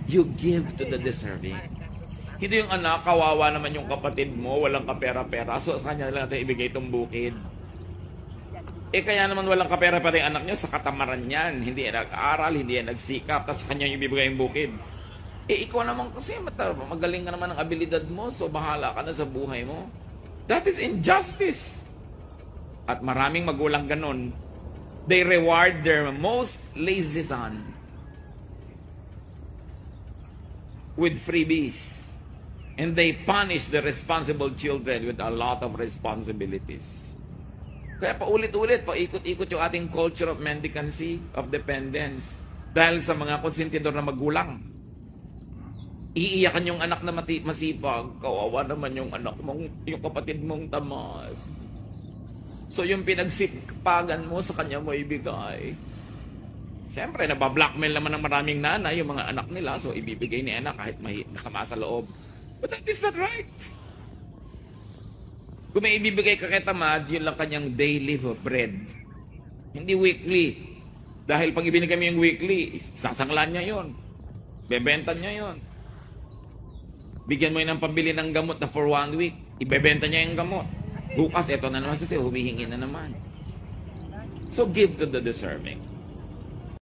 You give to the deserving. Hindi yung anak, kawawa naman yung kapatid mo, walang kapera-pera, so sa kanya lang natin ibigay itong bukid. Eh kaya naman walang kapera-pera yung anak nyo, sa katamaran yan. Hindi yan nag-aaral, hindi yan nagsikap, tapos sa kanya yung ibibigay yung bukid. Eh ikaw naman kasi, magaling ka naman ng abilidad mo, so bahala ka na sa buhay mo. That is injustice. At maraming magulang ganon. They reward their most lazy son with freebies. And they punish the responsible children with a lot of responsibilities. Kaya paulit-ulit, paikot-ikot yung ating culture of mendicancy, of dependence. Dahil sa mga konsentidor na magulang. Iiyakan yung anak na masipag, kawawa naman yung anak mong, yung kapatid mong tamad. So yung pinagsipagan mo sa kanya mo ibigay. Siyempre, nabablockmail naman ng maraming nanay yung mga anak nila, so ibibigay ni anak kahit masama sa loob. But that is not right. Kung may ibibigay ka kay tamad, yun lang kanyang daily bread. Hindi weekly. Dahil pag ibinigay mo yung weekly, sasanglan niya yun. Bebenta niya yun. Bigyan mo yun ng pambili ng gamot na for 1 week. Ibebenta niya yung gamot. Bukas, eto na naman siya, humihingi na naman. So give to the deserving.